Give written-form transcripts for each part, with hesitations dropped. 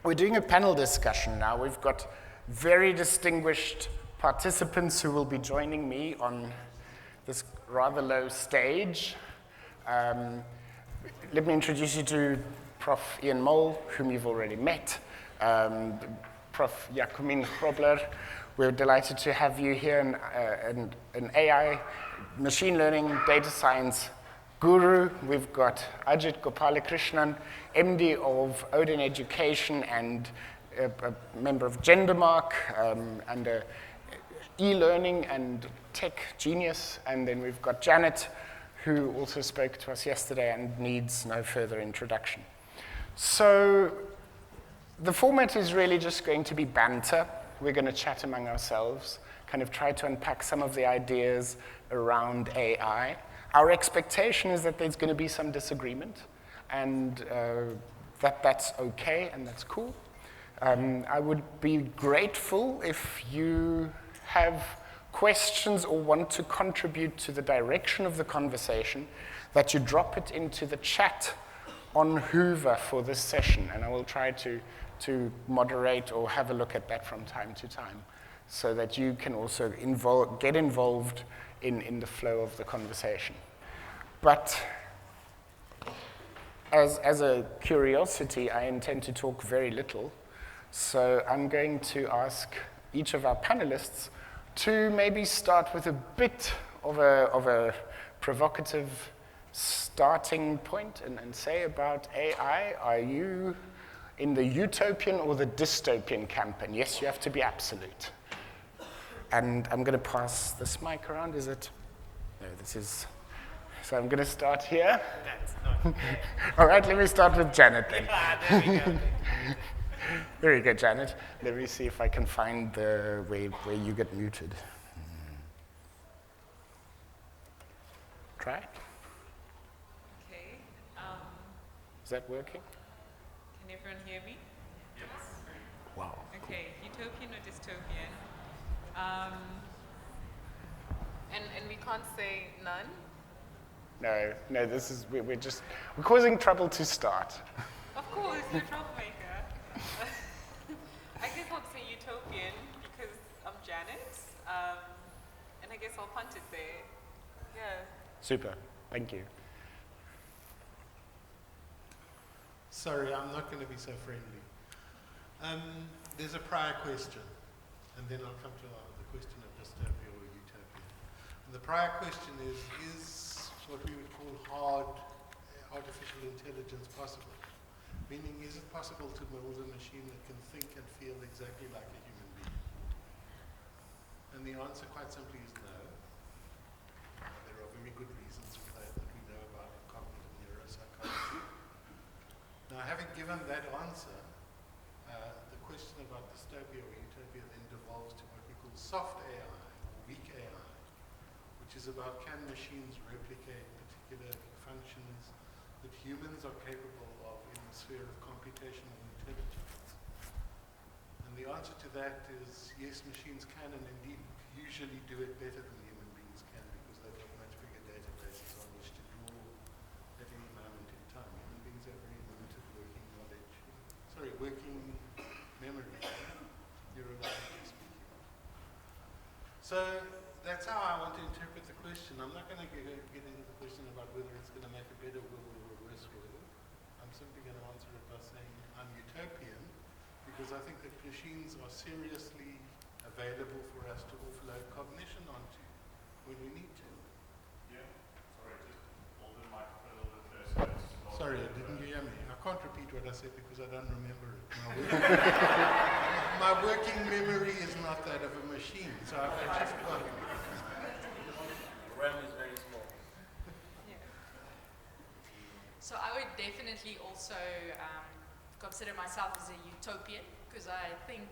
We're doing a panel discussion now. We've got very distinguished participants who will be joining me on this rather low stage. Let me introduce you to Prof. Ian Moll, whom you've already met, Prof. Jacomine Grobler. We're delighted to have you here, an AI, machine learning, data science guru. We've got Ajit Gopalakrishnan, MD of Odin Education and a member of Gendermark, and a e-learning and tech genius. And then we've got Janet, who also spoke to us yesterday and needs no further introduction. So the format is really just going to be banter. We're going to chat among ourselves, kind of try to unpack some of the ideas around AI. Our expectation is that there's going to be some disagreement, and that's okay and that's cool. I would be grateful if you have questions or want to contribute to the direction of the conversation, that you drop it into the chat on Hoover for this session, and I will try to moderate or have a look at that from time to time, so that you can also get involved in the flow of the conversation. But as a curiosity, I intend to talk very little, so I'm going to ask each of our panelists to maybe start with a bit of a provocative starting point and say about AI. Are you in the utopian or the dystopian camp? And yes, you have to be absolute. And I'm going to pass this mic around. Is it? No, this is. So I'm going to start here. That's not fair. All right, let me start with Janet then. There we go. Very good, Janet. Let me see if I can find the way where you get muted. Try it. Okay. Is that working? Can everyone hear me? Yes. Wow. Okay. Utopian or dystopian? And we can't say none. No. This is we're causing trouble to start. Of course, you're a troublemaker. I guess I'll say utopian because I'm Janet, and I guess I'll punt it there. Yeah. Super. Thank you. Sorry, I'm not going to be so friendly. There's a prior question, and then I'll come to the question of dystopia or utopia. And the prior question is what we would call hard artificial intelligence possible? Meaning, is it possible to build a machine that can think and feel exactly like a human being? And the answer quite simply is no. There are very good reasons for that we know about in cognitive neuropsychology. Now, having given that answer, the question about dystopia or utopia then devolves to what we call soft AI, or weak AI, which is about can machines replicate particular functions that humans are capable of in the sphere of computational intelligence. And the answer to that is yes, machines can and indeed usually do it better than human beings can, because they've got much bigger databases on which to draw at any moment in time. Human beings have very limited working memory, neurologically speaking. So that's how I want to interpret the question. I'm not going to get into the question about whether it's going to make a better world or a worse world. I'm simply going to answer it by saying I'm utopian because I think that machines are seriously available for us to offload cognition onto when we need to. Yeah, sorry, just hold the microphone a little bit closer. Sorry, didn't you hear me? I can't repeat what I said because I don't remember it. My working memory is not that of a machine, so I just can't. RAM is very small. Yeah. So I would definitely also consider myself as a utopian, because I think,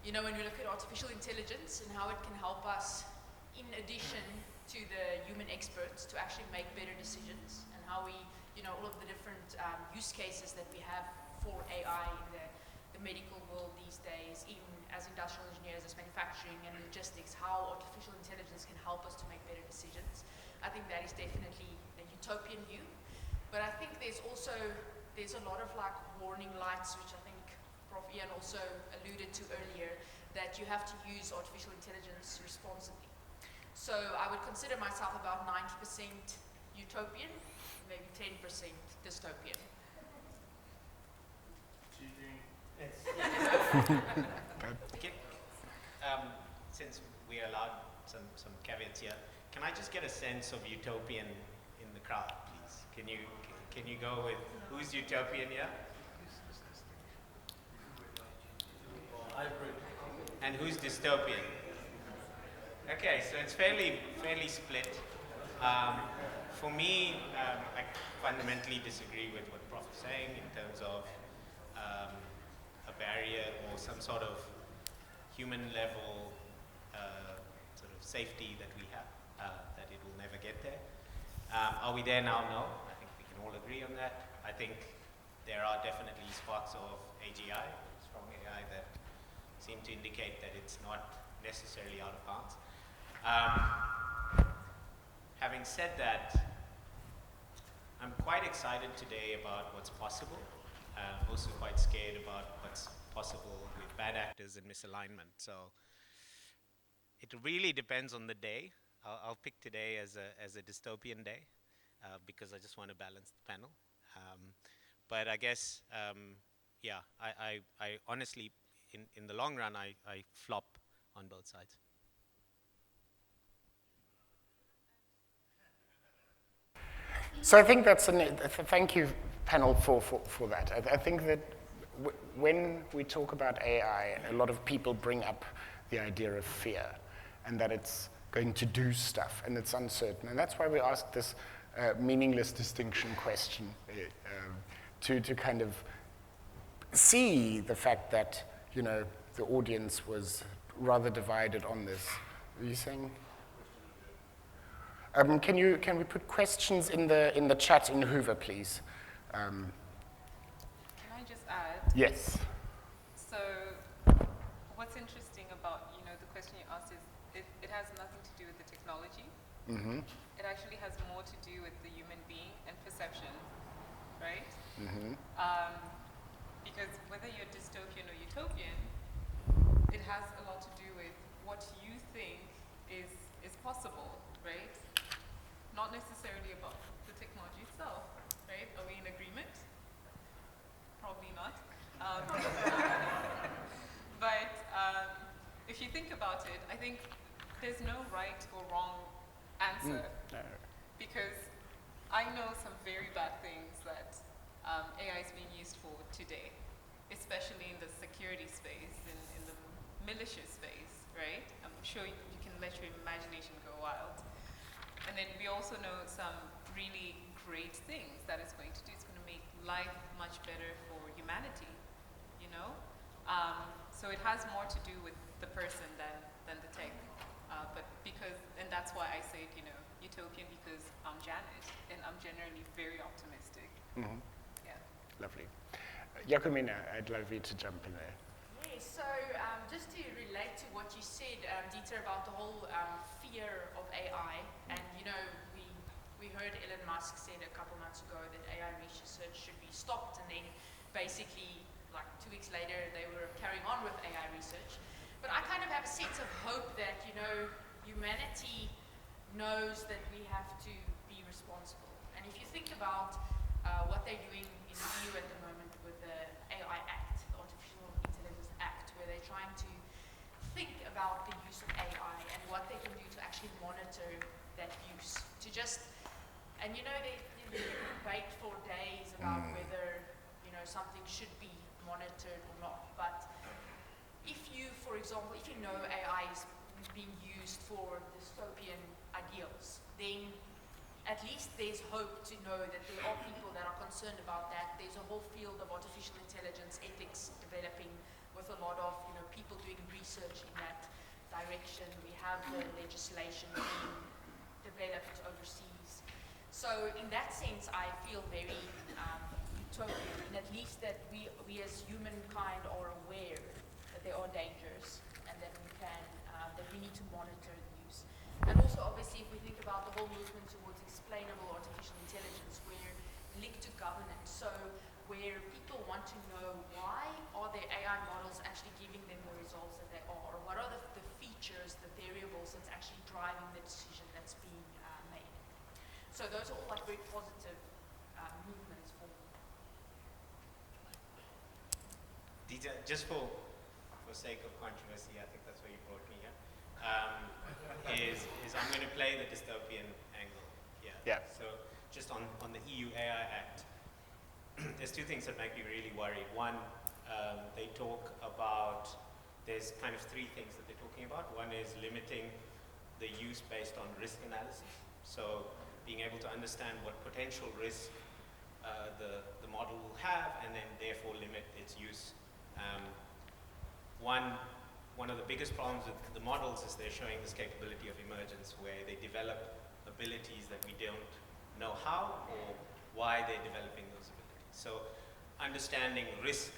when we look at artificial intelligence and how it can help us, in addition to the human experts, to actually make better decisions, and how we, all of the different use cases that we have for AI in the medical world these days, even as industrial engineers, as manufacturing and logistics, how artificial intelligence can help us to make better decisions. I think that is definitely a utopian view. But I think there's a lot of warning lights which I think Prof. Ian also alluded to earlier, that you have to use artificial intelligence responsibly. So I would consider myself about 90% utopian, maybe 10% dystopian. Okay. Since we are allowed some caveats here, can I just get a sense of utopian in the crowd, please? Can you go with who's utopian here? And who's dystopian? Okay, so it's fairly split. For me, I fundamentally disagree with what Prof is saying in terms of a barrier or some sort of human level sort of safety that we have, that it will never get there. Are we there now? No. I think we can all agree on that. I think there are definitely sparks of AGI, strong AI, that seem to indicate that it's not necessarily out of bounds. Having said that, I'm quite excited today about what's possible. I'm also quite scared about what's possible with bad actors and misalignment. So it really depends on the day. I'll pick today as a dystopian day because I just want to balance the panel. But I guess, yeah, I honestly, in the long run, I flop on both sides. So I think that's thank you, panel, for that. I think that when we talk about AI, a lot of people bring up the idea of fear and that it's going to do stuff and it's uncertain. And that's why we asked this meaningless distinction question to kind of see the fact that, you know, the audience was rather divided on this. Are you saying? Can we put questions in the chat in Hoover, please? Can I just add? Yes. So what's interesting about, you know, the question you asked is it has nothing to do with the technology. Mm-hmm. It actually has more to do with the human being and perception, right? Mm-hmm. Because whether you're dystopian or utopian, it has a lot to do with what you think is possible, right? Not necessarily about the technology itself, right? Are we in agreement? Probably not. But if you think about it, I think there's no right or wrong answer. Because I know some very bad things that AI is being used for today, especially in the security space, in the militia space, right? I'm sure you can let your imagination go wild. And then we also know some really great things that it's going to do. It's going to make life much better for humanity, you know? So it has more to do with the person than the tech. But because, and that's why I say, you know, utopian, because I'm Janet, and I'm generally very optimistic. Mm-hmm. Yeah. Lovely. Jacomine, I'd love you to jump in there. Yeah, so just to relate to what you said, Dieter, about the whole fear of AI, and you know, we heard Elon Musk said a couple months ago that AI research should be stopped, and then basically, like 2 weeks later, they were carrying on with AI research. But I kind of have a sense of hope that, you know, humanity knows that we have to be responsible. And if you think about what they're doing in the EU at the moment with the AI Act, the Artificial Intelligence Act, where they're trying to think about the use of AI and what they can do to actually monitor that use. To just, and you know, they debate for days about whether, you know, something should be monitored or not. But if you, for example, if you know AI is being used for dystopian ideals, then at least there's hope to know that there are people that are concerned about that. There's a whole field of artificial intelligence ethics developing with a lot of, you know, people doing research in that direction. We have the legislation being developed overseas. So in that sense, I feel very utopian, and at least that we as humankind are aware that there are dangers and that we can, that we need to monitor the use. And also, obviously, if we think about the whole movement towards explainable artificial intelligence, we're linked to governance. So where people want to know why are there AI AI models actually giving them the results that they are? Or what are the features, the variables that's actually driving the decision that's being made? So those are all like very positive movements for me. Just for sake of controversy, I think that's where you brought me here, is I'm going to play the dystopian angle here. Yeah. So just on the EU AI Act, there's two things that make me really worried. One, they talk about, there's kind of three things that they're talking about. One is limiting the use based on risk analysis. So being able to understand what potential risk the model will have, and then therefore limit its use. One of the biggest problems with the models is they're showing this capability of emergence, where they develop abilities that we don't know how or why they're developing those abilities. So understanding risk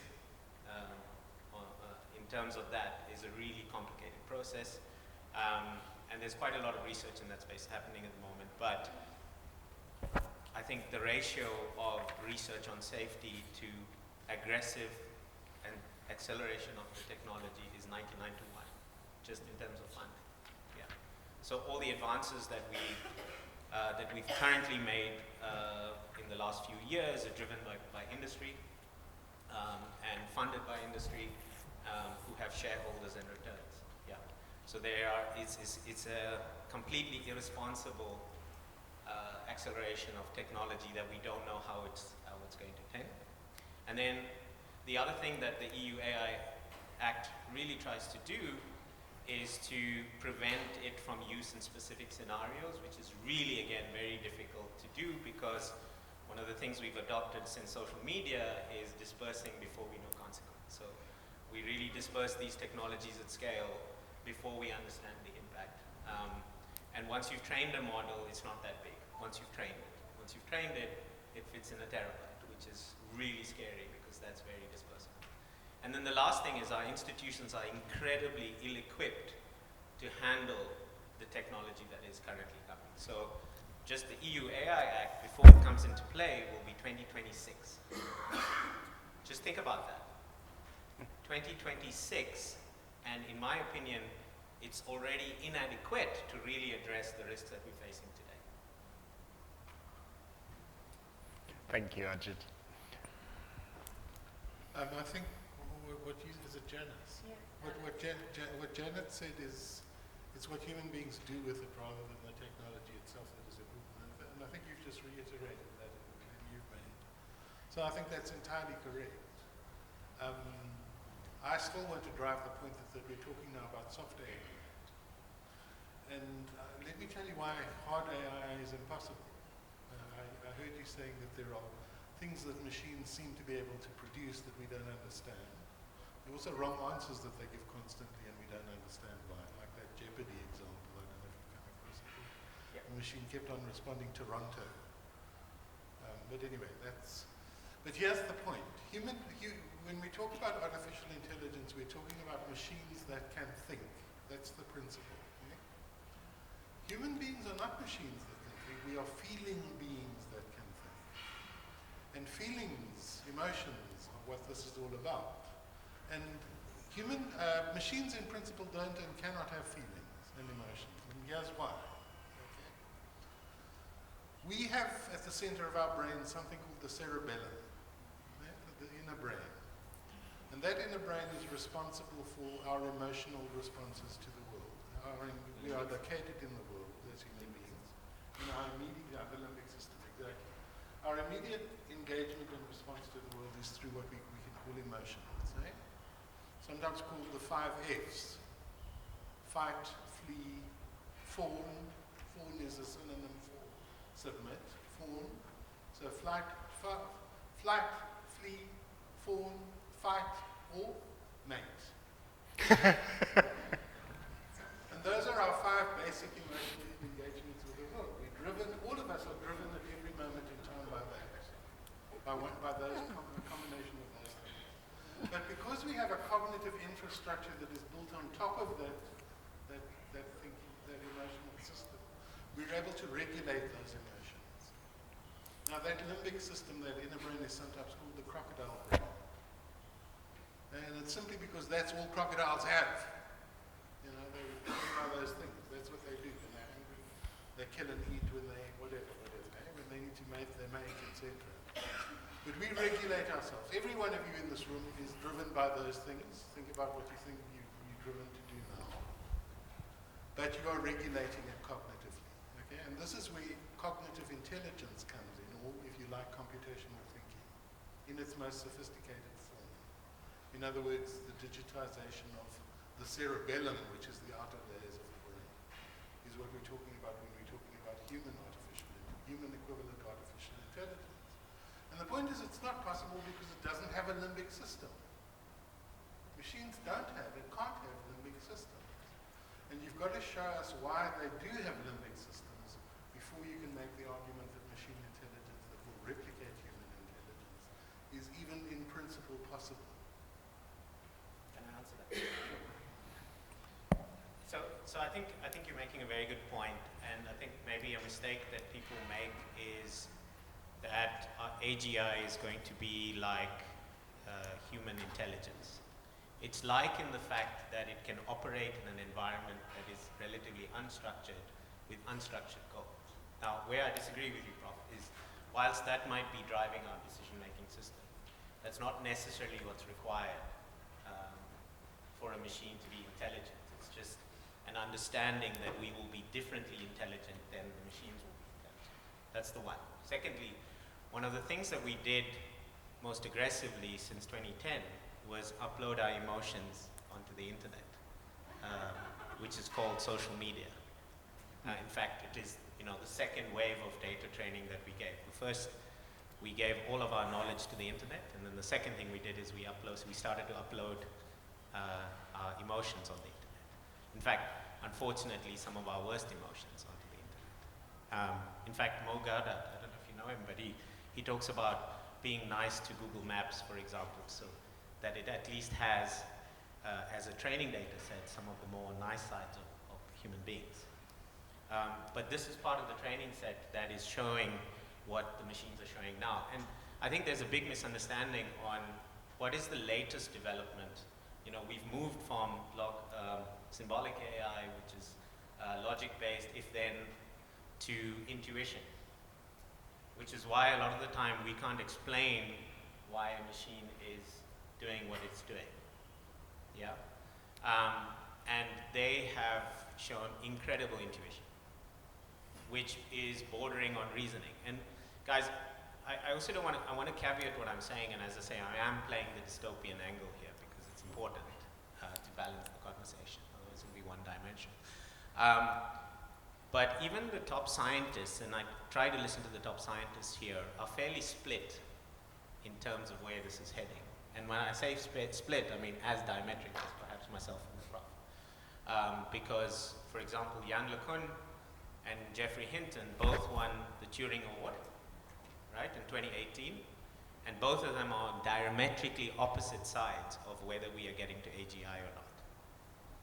in terms of that is a really complicated process. And there's quite a lot of research in that space happening at the moment. But I think the ratio of research on safety to aggressive and acceleration of the technology is 99 to 1, just in terms of funding. Yeah. So all the advances that we've currently made in the last few years are driven by industry and funded by industry, who have shareholders and returns. Yeah. So it's a completely irresponsible acceleration of technology that we don't know how it's going to tend. And then the other thing that the EU AI Act really tries to do is to prevent it from use in specific scenarios, which is really, again, very difficult to do, because one of the things we've adopted since social media is dispersing before we know consequence. So we really disperse these technologies at scale before we understand the impact. And once you've trained a model, it's not that big. Once you've trained it, it fits in a terabyte, which is really scary because that's very dispersible. And then the last thing is our institutions are incredibly ill-equipped to handle the technology that is currently coming. So just the EU AI Act, before it comes into play, will be 2026. Just think about that. 2026, and in my opinion, it's already inadequate to really address the risks that we're facing today. Thank you, Ajit. I think what you, is it Janice? Yeah. What Janet said is, it's what human beings do with it rather than the technology itself that is important. And I think you've just reiterated that in the claim you've made. So I think that's entirely correct. I still want to drive the point that we're talking now about soft AI. And let me tell you why hard AI is impossible. I heard you saying that there are things that machines seem to be able to produce that we don't understand. There are also wrong answers that they give constantly and we don't understand why, like that Jeopardy example. I don't know if you've come across it. Yep. The machine kept on responding Toronto. But anyway, but here's the point. When we talk about artificial intelligence, we're talking about machines that can think. That's the principle. Okay? Human beings are not machines that can think. We are feeling beings that can think. And feelings, emotions, are what this is all about. And machines in principle don't and cannot have feelings and emotions. And here's why. Okay. We have at the center of our brain something called the cerebellum, the inner brain. And that inner brain is responsible for our emotional responses to the world. We are located in the world as human beings. In our the limbic system, exactly. Our immediate engagement and response to the world is through what we can call emotions. Eh? Sometimes called the 5 Fs. Fight, flee, fawn. Fawn is a synonym for submit. Fawn. So flight, flee, fawn, fight, or mate. And those are our 5 basic emotional engagements with the world. We're driven, all of us are driven at every moment in time by that, by those combination of those things. But because we have a cognitive infrastructure that is built on top of that thinking, that emotional system, we're able to regulate those emotions. Now that limbic system, that inner brain, is sometimes called the crocodile brain. And it's simply because that's all crocodiles have. You know, they are those things. That's what they do. When they're angry, they kill and eat when they, whatever. When they need to mate, they mate, etc. But we regulate ourselves. Every one of you in this room is driven by those things. Think about what you think you're driven to do now. But you are regulating it cognitively. Okay? And this is where cognitive intelligence comes in, or if you like, computational thinking, in its most sophisticated form. In other words, the digitization of the cerebellum, which is the outer layers of the brain, is what we're talking about when we're talking about human equivalent artificial intelligence. And the point is, it's not possible because it doesn't have a limbic system. Machines can't have limbic systems. And you've got to show us why they do have limbic systems before you can make the argument that machine intelligence that will replicate human intelligence is even in principle possible. Can I answer that? So I think you're making a very good point, and I think maybe a mistake that people make is that AGI is going to be like human intelligence. It's like in the fact that it can operate in an environment that is relatively unstructured with unstructured code. Now, where I disagree with you, Prof, is whilst that might be driving our decision-making system, that's not necessarily what's required for a machine to be intelligent. It's just an understanding that we will be differently intelligent than the machines will be intelligent. That's the one. Secondly, one of the things that we did most aggressively since 2010 was upload our emotions onto the internet, which is called social media. In fact, it is the second wave of data training that we gave. The first, we gave all of our knowledge to the internet, and then the second thing we did is we started to upload our emotions on the internet. In fact, unfortunately, some of our worst emotions onto the internet. In fact, Moll, I don't know if you know him, but he talks about being nice to Google Maps, for example, so that it at least has, as a training data set, some of the more nice sides of human beings. But this is part of the training set that is showing what the machines are showing now. And I think there's a big misunderstanding on what is the latest development. We've moved from symbolic AI, which is logic-based, if-then, to intuition, which is why a lot of the time we can't explain why a machine is doing what it's doing. Yeah? And they have shown incredible intuition, which is bordering on reasoning. And guys, I also don't want to, I want to caveat what I'm saying, and as I say, I am playing the dystopian angle here because it's important to balance the conversation, otherwise it'll be one dimension. But even the top scientists, and I try to listen to the top scientists here, are fairly split in terms of where this is heading. And when I say split, I mean as diametric as perhaps myself and the Prof. Because, for example, Jan LeCun and Geoffrey Hinton both won the Turing Award, right, in 2018. And both of them are on diametrically opposite sides of whether we are getting to AGI or not.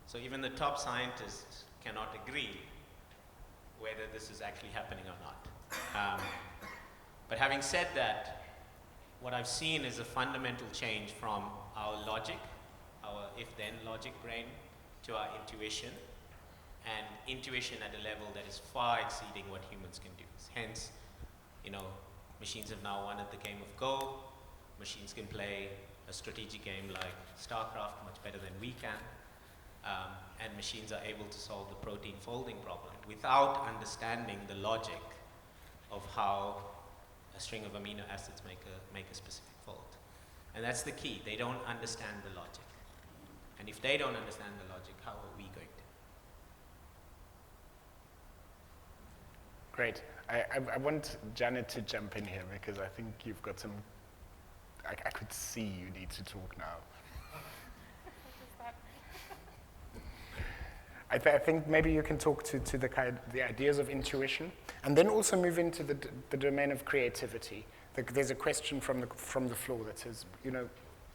So even the top scientists cannot agree whether this is actually happening or not. But having said that, what I've seen is a fundamental change from our logic, our if-then logic brain, to our intuition, and intuition at a level that is far exceeding what humans can do. Hence, machines have now won at the game of Go. Machines can play a strategic game like StarCraft much better than we can. And machines are able to solve the protein folding problem without understanding the logic of how a string of amino acids make a specific fold. And that's the key. They don't understand the logic. And if they don't understand the logic, how are we going to? Great. I want Janet to jump in here because I think you've got some, I could see you need to talk now. I think maybe you can talk to the ideas of intuition, and then also move into the domain of creativity. There's a question from the floor that says,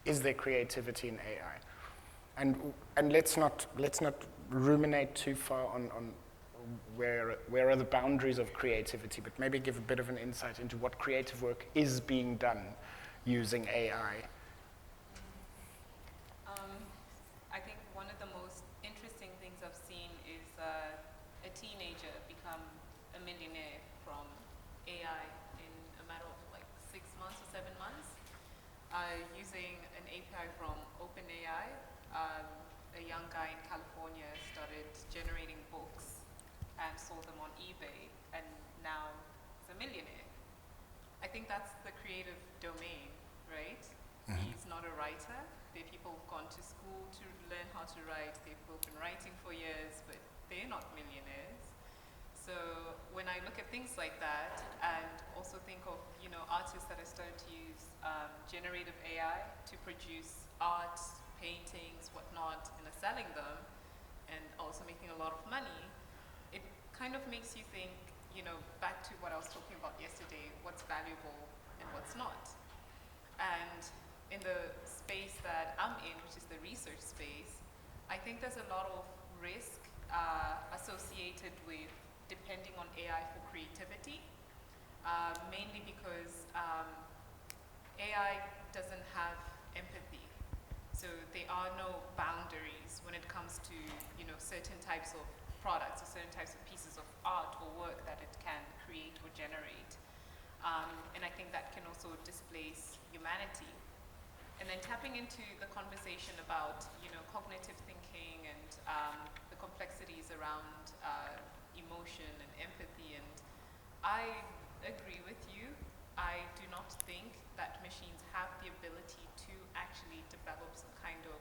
is there creativity in AI? And let's not ruminate too far on where are the boundaries of creativity, but maybe give a bit of an insight into what creative work is being done using AI. a teenager become a millionaire from AI in a matter of like 6 months or 7 months using an API from OpenAI. A young guy in California started generating books and sold them on eBay, and now he's a millionaire. I think that's the creative domain, right? He's not a writer. There are people who've gone to school to learn how to write. They've been writing for years, but they're not millionaires. So when I look at things like that, and also think of artists that are starting to use generative AI to produce art, paintings, whatnot, and are selling them, and also making a lot of money, it kind of makes you think, back to what I was talking about yesterday, what's valuable and what's not. And in the space that I'm in, which is the research space, I think there's a lot of risk associated with depending on AI for creativity, mainly because AI doesn't have empathy. So there are no boundaries when it comes to certain types of products or certain types of pieces of art or work that it can create or generate. And I think that can also displace humanity. And then tapping into the conversation about cognitive thinking and the complexities around emotion and empathy, and I agree with you. I do not think that machines have the ability to actually develop some kind of,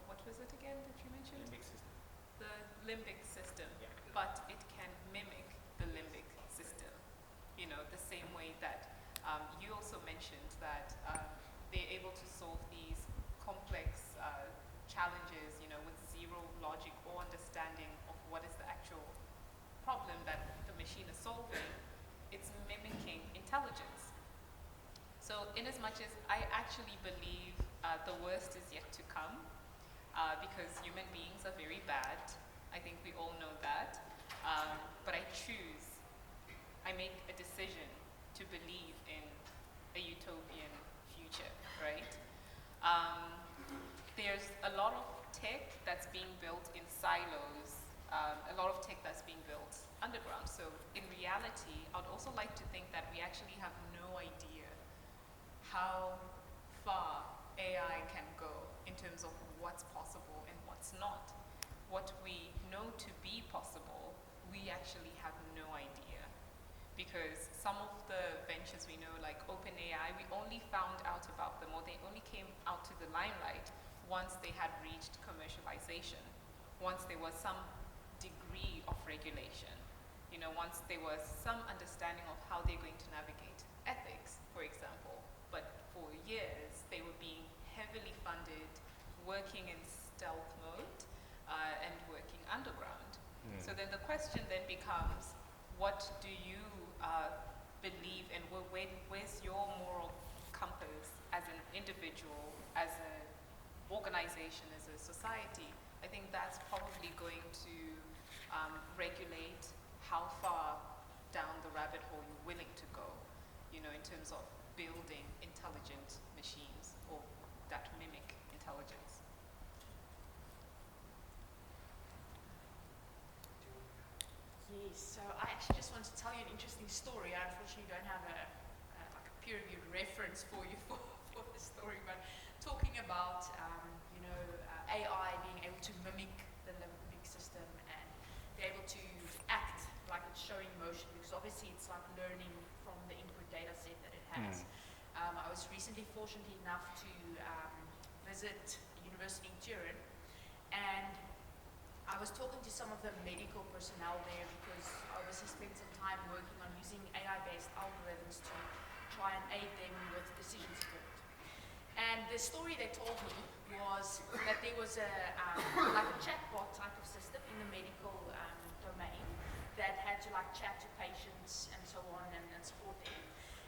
what was it again that you mentioned? Limbic system. The limbic system, Yeah. but it can mimic the limbic system. The same way that you also mentioned that they're able to solve these complex challenges, with zero logic or understanding of what is the actual problem that the machine is solving. It's mimicking intelligence. So in as much as I actually believe the worst is yet to come, because human beings are very bad, I think we all know that, but I make a decision to believe in a utopian future, right? There's a lot of tech that's being built in silos, a lot of tech that's being built underground. So in reality, I'd also like to think that we actually have no idea how far AI can go in terms of what's possible and what's not. What we know to be possible, we actually have no idea. Because some of the ventures we know, like OpenAI, we only found out about them, or they only came out to the limelight once they had reached commercialization, once there was some degree of regulation, once there was some understanding of how they're going to navigate ethics, for example. But for years, they were being heavily funded, working in stealth mode, and working underground. So then the question then becomes, what do you believe, and where's your moral compass as an individual, as an organization, as a society? I think that's probably going to regulate how far down the rabbit hole you're willing to go, in terms of building intelligent machines or that mimic intelligence. Yes, so I actually just want to tell you an interesting story. I unfortunately don't have a peer-reviewed reference for you for the story, but talking about AI being able to mimic the limbic system and be able to act like it's showing motion, because obviously it's like learning from the input data set that it has. I was recently fortunate enough to visit a university in Turin, and I was talking to some of the medical personnel there because I obviously spent some time working on using AI-based algorithms to try and aid them with decision support. And the story they told me was that there was like a chatbot type of system in the medical domain that had to chat to patients and so on and support them.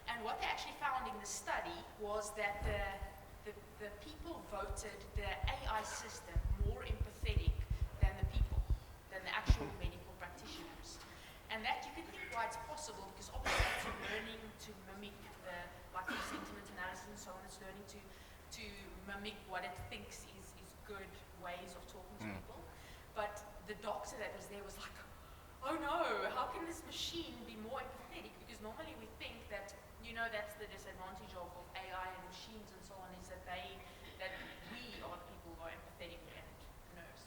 And what they actually found in the study was that the people voted the AI system more empathetic than the people, than the actual medical practitioners. And that you can think why it's possible, because obviously it's learning to mimic the sentiment analysis and so on. It's learning to mimic what it thinks is good ways of talking to people. But the doctor that was there was like, oh no, how can this machine be more empathetic? Because normally we think that, you know, that's the disadvantage of AI and machines and so on, is that we are the people who are empathetic and nerves.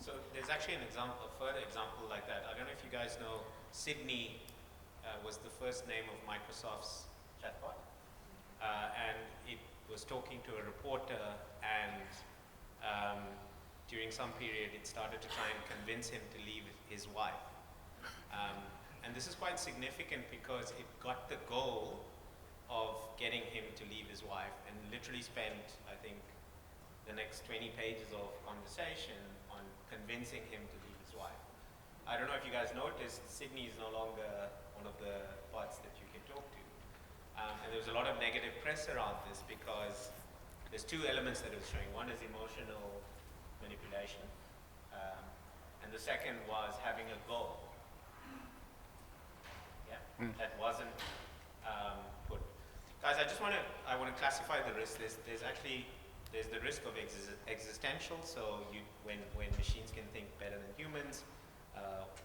So there's actually a further example like that. I don't know if you guys know, Sydney was the first name of Microsoft's chatbot. And it was talking to a reporter, and during some period it started to try and convince him to leave his wife. And this is quite significant because it got the goal of getting him to leave his wife, and literally spent, I think, the next 20 pages of conversation on convincing him to leave his wife. I don't know if you guys noticed, Sydney is no longer one of the bots that you can talk to. And there was a lot of negative press around this because there's two elements that it was showing. One is emotional manipulation, and the second was having a goal. Yeah, that wasn't put. Guys, I want to classify the risk. There's the risk of existential. So when machines can think better than humans,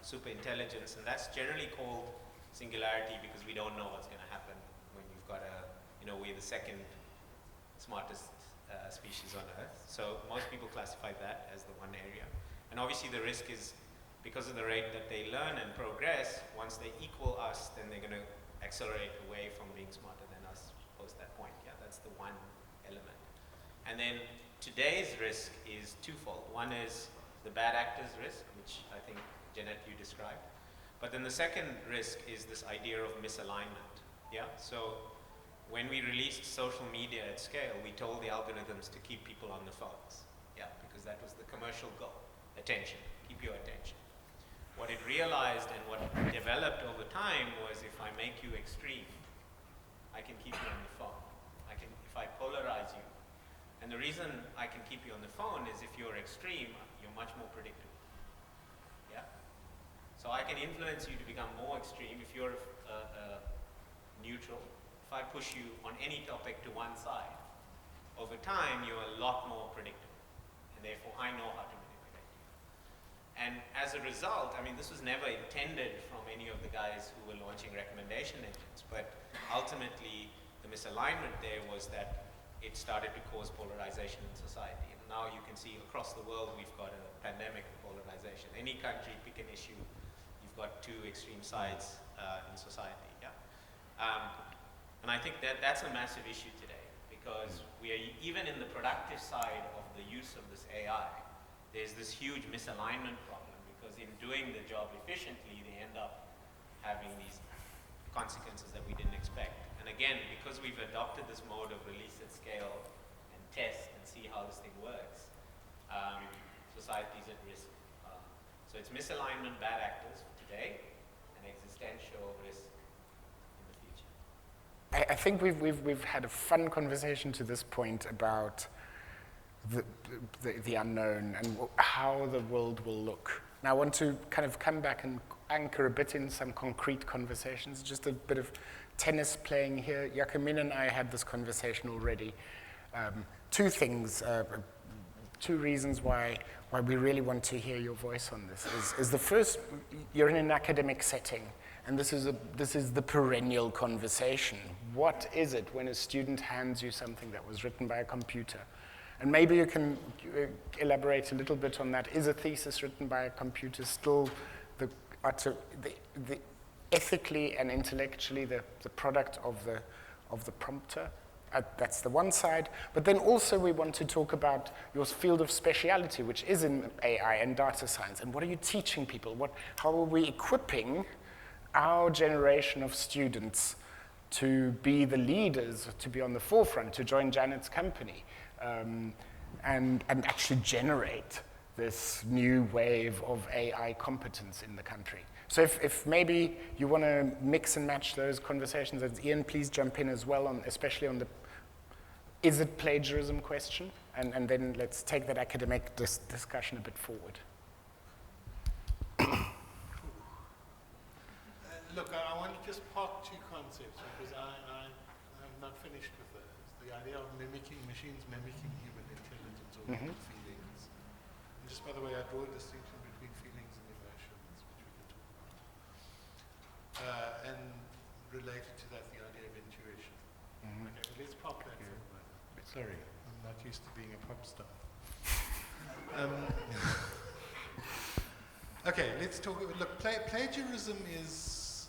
super intelligence, and that's generally called singularity because we don't know what's going to happen when you've got we're the second smartest species on Earth. So most people classify that as the one area. And obviously the risk is because of the rate that they learn and progress, once they equal us, then they're going to accelerate away from being smarter than us post that point. Yeah, that's the one element. And then today's risk is twofold. One is the bad actors risk, which I think, Janet, you described. But then the second risk is this idea of misalignment. Yeah, so when we released social media at scale, we told the algorithms to keep people on the phones. Yeah, because that was the commercial goal. Attention, keep your attention. What it realized and what developed over time was if I make you extreme, I can keep you on the phone. If I polarize you. And the reason I can keep you on the phone is if you're extreme, you're much more predictable. Yeah? So I can influence you to become more extreme if you're neutral. If I push you on any topic to one side, over time you're a lot more predictable. And therefore I know how to manipulate you. And as a result, I mean, this was never intended from any of the guys who were launching recommendation engines, but ultimately the misalignment there was that it started to cause polarization in society. And now you can see across the world we've got a pandemic of polarization. Any country, pick an issue, you've got two extreme sides in society. Yeah. And I think that that's a massive issue today because we are, even in the productive side of the use of this AI, there's this huge misalignment problem because in doing the job efficiently, they end up having these consequences that we didn't expect. And again, because we've adopted this mode of release at scale and test and see how this thing works, society's at risk. So it's misalignment, bad actors today, and existential risk in the future. I think we've had a fun conversation to this point about the unknown and how the world will look. Now I want to kind of come back and anchor a bit in some concrete conversations, just a bit of tennis playing here. Jacomine and I had this conversation already. Two things, two reasons why we really want to hear your voice on this is the first, you're in an academic setting, and this is the perennial conversation. What is it when a student hands you something that was written by a computer? And maybe you can elaborate a little bit on that. Is a thesis written by a computer still the ethically and intellectually the product of the prompter? That's the one side. But then also we want to talk about your field of speciality, which is in AI and data science. And what are you teaching people? How are we equipping our generation of students to be the leaders, to be on the forefront, to join Janet's company, and actually generate this new wave of AI competence in the country? So if maybe you want to mix and match those conversations, and Ian, please jump in as well, especially on the is it plagiarism question, and then let's take that academic discussion a bit forward. Look, I want to just park two concepts because I'm not finished with those. The idea of machines mimicking human intelligence or human feelings. I'm just just by the way, I draw a distinction between feelings and emotions, which we can talk about. And related to that, the idea of intuition. Okay, but let's pop that for a moment. Sorry, I'm not used to being a pop star. Okay, let's talk. Look, plagiarism is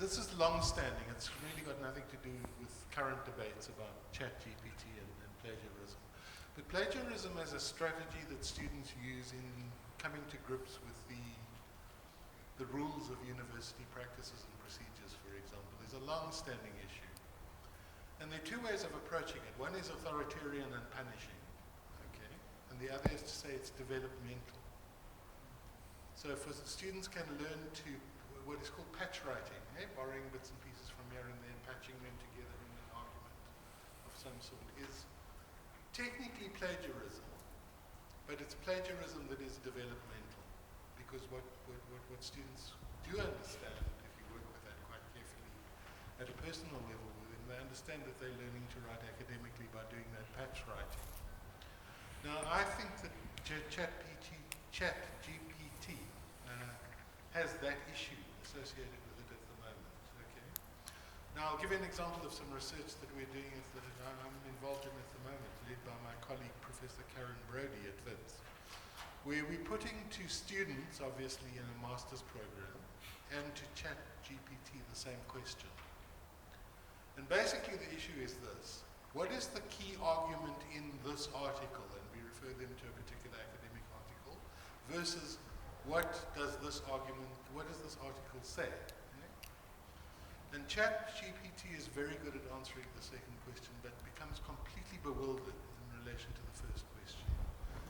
this is long-standing. It's really got nothing to do with current debates about ChatGPT and plagiarism. But plagiarism as a strategy that students use in coming to grips with the rules of university practices and procedures, for example, is a long-standing issue. And there are two ways of approaching it. One is authoritarian and punishing, okay? And the other is to say it's developmental. So for students can learn to what is called patch writing, borrowing bits and pieces from here and there, patching them together in an argument of some sort, is technically plagiarism, but it's plagiarism that is developmental, because what students do understand, if you work with that quite carefully at a personal level with them, they understand that they're learning to write academically by doing that patch writing. Now, I think that ChatGPT has that issue associated with it at the moment. Okay. Now, I'll give you an example of some research that we're doing that I'm involved in at the moment, led by my colleague, Professor Karen Brody at Wits, where we're putting to students, obviously in a master's program, and to ChatGPT the same question. And basically the issue is this: what is the key argument in this article? And we refer them to a particular academic article, versus what does this article say? Okay? And ChatGPT is very good at answering the second question, but becomes completely bewildered in relation to the first question,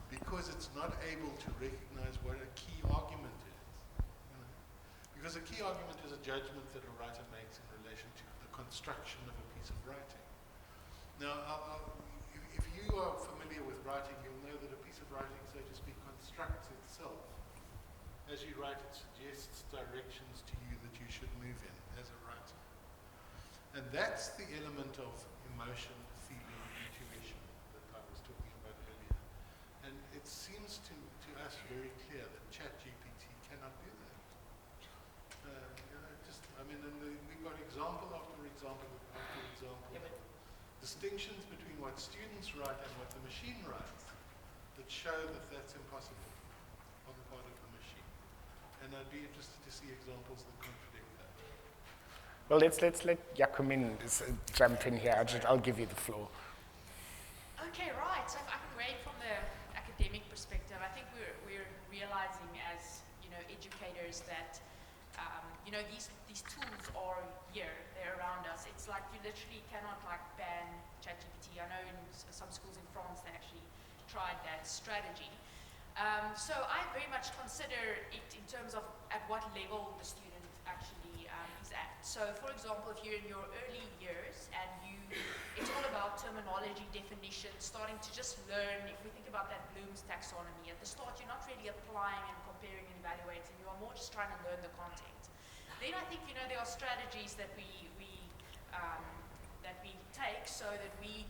because it's not able to recognize what a key argument is. You know? Because a key argument is a judgment that a writer makes in relation to the construction of a piece of writing. Now, if you are familiar with writing, you'll know that a piece of writing, so to speak, constructs itself. As you write, it suggests directions to you that you should move in as a writer. And that's the element of emotion, feeling, intuition that I was talking about earlier. And it seems to us very clear that ChatGPT cannot do that. We've got example after example after example of distinctions between what students write and what the machine writes that show that that's impossible on the part of the machine. And I'd be interested to see examples that contradict that. Well, let's let Jacomine jump in here. I'll give you the floor. Okay, right. So if I can read from the academic perspective, I think we're realizing as educators that these tools are here, they're around us. It's like you literally cannot ban ChatGPT. I know in some schools in France they actually tried that strategy. So I very much consider it in terms of at what level the student actually is at. So for example, if you're in your early years and it's all about terminology, definition, starting to just learn. If we think about that Bloom's taxonomy, at the start you're not really applying and comparing and evaluating, you are more just trying to learn the content. Then I think there are strategies that we take so that we,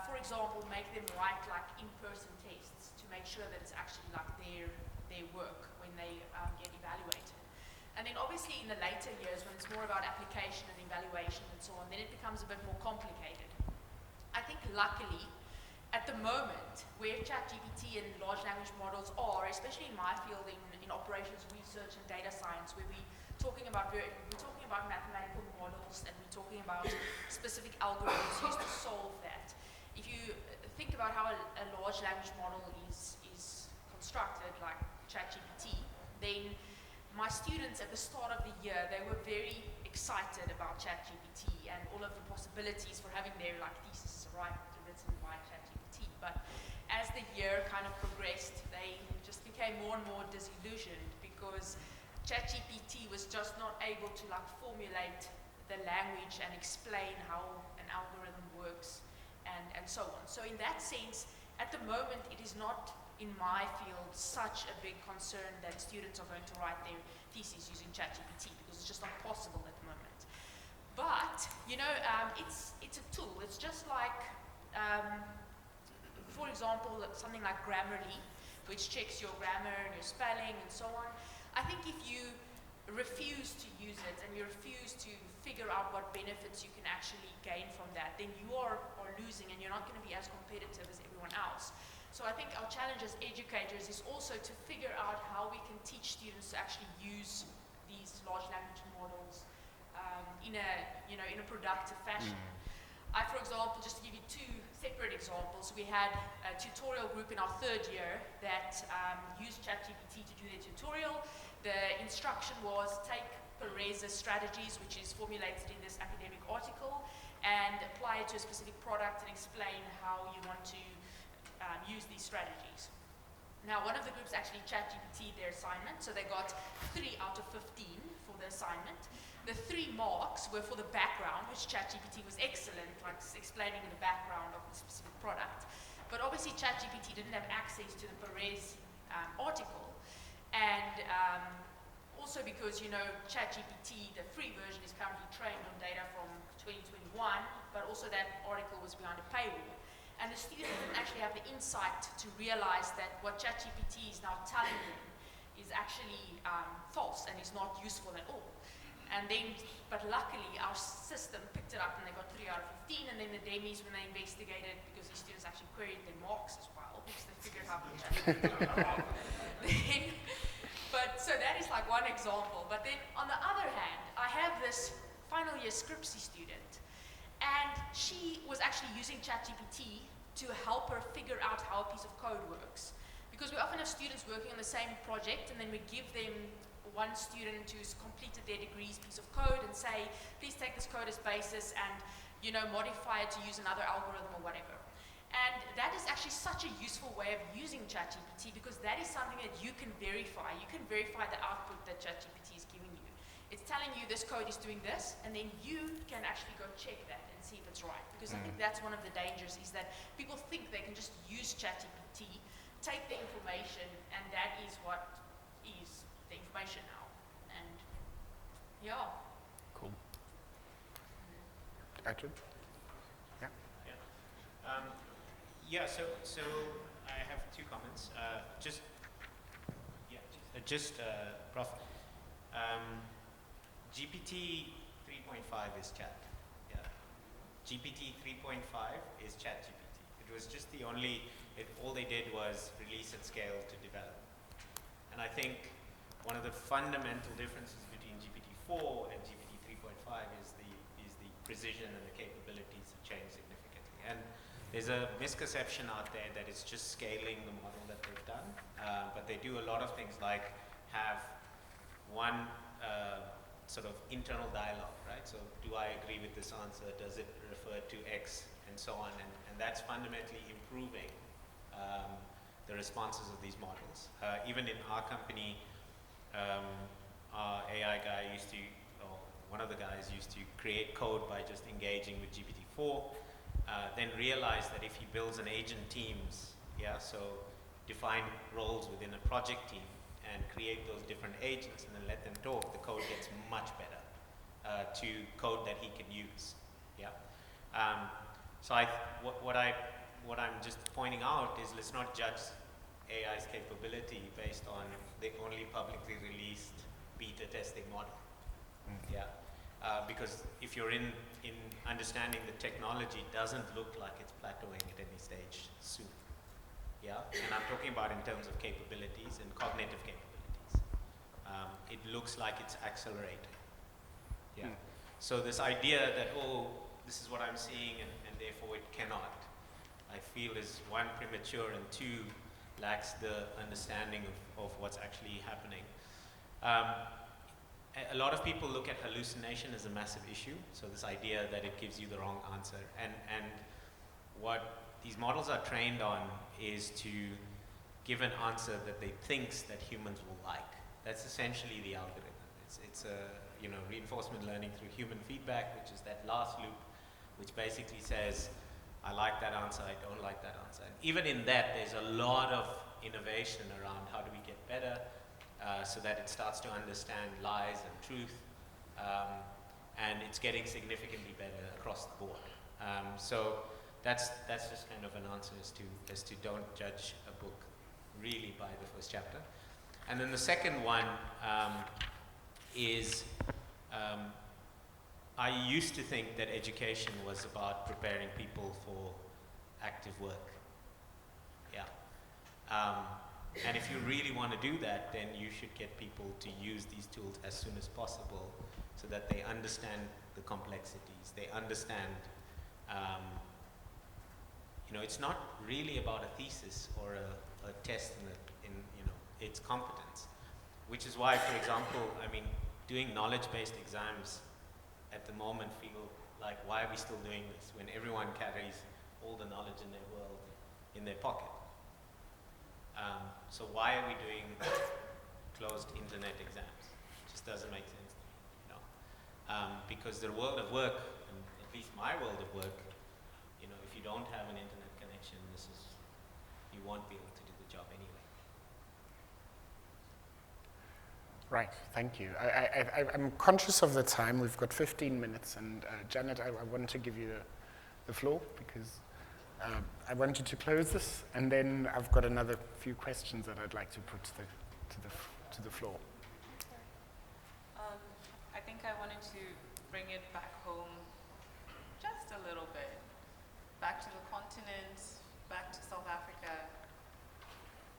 for example, make them write in-person tests to make sure that it's actually their work when they get evaluated. And then obviously in the later years when it's more about application and evaluation and so on, then it becomes a bit more complicated. I think luckily at the moment where ChatGPT and large language models are, especially in my field in operations research and data science, where we're talking about mathematical models and we're talking about specific algorithms used to solve that. If you think about how a large language model is constructed, like ChatGPT, then my students at the start of the year, they were very excited about ChatGPT and all of the possibilities for having their theses written by ChatGPT. But as the year kind of progressed, they just became more and more disillusioned because ChatGPT was just not able to formulate the language and explain how an algorithm works and so on. So in that sense, at the moment, it is not in my field such a big concern that students are going to write their theses using ChatGPT because it's just not possible at the moment. But, it's a tool. It's just like, for example, something like Grammarly, which checks your grammar and your spelling and so on. I think if you refuse to use it and you refuse to figure out what benefits you can actually gain from that, then you are losing and you're not going to be as competitive as everyone else. So I think our challenge as educators is also to figure out how we can teach students to actually use these large language models in a productive fashion. I, for example, just to give you two separate examples, we had a tutorial group in our third year that used ChatGPT to do their tutorial. The instruction was take Perez's strategies, which is formulated in this academic article, and apply it to a specific product and explain how you want to use these strategies. Now, one of the groups actually ChatGPT their assignment, so they got 3 out of 15 for the assignment. The 3 marks were for the background, which ChatGPT was excellent, like explaining the background of the specific product. But obviously ChatGPT didn't have access to the Perez article. And also because, ChatGPT, the free version, is currently trained on data from 2021, but also that article was behind a paywall. And the student didn't actually have the insight to realize that what ChatGPT is now telling them is actually false and is not useful at all. And then, but luckily, our system picked it up and they got 3 out of 15, and then the demis, when they investigated, because these students actually queried their marks as well, because they figured out what ChatGPT was wrong. But so that is like one example. But then on the other hand, I have this final year Scripsy student, and she was actually using ChatGPT to help her figure out how a piece of code works. Because we often have students working on the same project, and then we give them one student who's completed their degree's piece of code and say, please take this code as basis and modify it to use another algorithm or whatever. And that is actually such a useful way of using ChatGPT, because that is something that you can verify. You can verify the output that ChatGPT is giving you. It's telling you this code is doing this, and then you can actually go check that and see if it's right. Because I think that's one of the dangers, is that people think they can just use ChatGPT, take the information, and that is what is the information now. And yeah. Cool. Ajit? Yeah. So I have 2 comments. Prof. GPT 3.5 is chat. Yeah. GPT 3.5 is ChatGPT. It was just all they did was release at scale to develop. And I think one of the fundamental differences between GPT-4 and GPT 3.5 is the precision and the capabilities have changed significantly. And there's a misconception out there that it's just scaling the model that they've done, but they do a lot of things like have one sort of internal dialogue, right? So do I agree with this answer? Does it refer to X? And so on. And that's fundamentally improving the responses of these models. Even in our company, our AI guy one of the guys used to create code by just engaging with GPT-4, then realized that if he builds an agent teams, so define roles within a project team and create those different agents and then let them talk, the code gets much better to code that he can use. So what I'm just pointing out is, let's not judge AI's capability based on the only publicly released beta testing model. Because if you're in understanding the technology, it doesn't look like it's plateauing at any stage soon. And I'm talking about in terms of capabilities and cognitive capabilities. It looks like it's accelerating. So this idea that, this is what I'm seeing and therefore it cannot, I feel is 1, premature, and 2, lacks the understanding of what's actually happening. A lot of people look at hallucination as a massive issue, so this idea that it gives you the wrong answer. And what these models are trained on is to give an answer that they thinks that humans will like. That's essentially the algorithm. It's a reinforcement learning through human feedback, which is that last loop, which basically says, I like that answer, I don't like that answer. And even in that, there's a lot of innovation around how do we get better, so that it starts to understand lies and truth, and it's getting significantly better across the board. So that's just kind of an answer as to don't judge a book really by the first chapter. And then the second one is I used to think that education was about preparing people for active work. Yeah. And if you really want to do that, then you should get people to use these tools as soon as possible so that they understand the complexities. They understand, it's not really about a thesis or a test in its competence, which is why, for example, doing knowledge-based exams at the moment feel like, why are we still doing this when everyone carries all the knowledge in their world in their pocket? So why are we doing closed internet exams? It just doesn't make sense to me, because the world of work, and at least my world of work, if you don't have an internet connection, you won't be able to do the job anyway. Right, thank you. I'm conscious of the time. We've got 15 minutes, and Janet, I want to give you the floor because I want you to close this, and then I've got another few questions that I'd like to put to the floor. I think I wanted to bring it back home just a little bit, back to the continent, back to South Africa.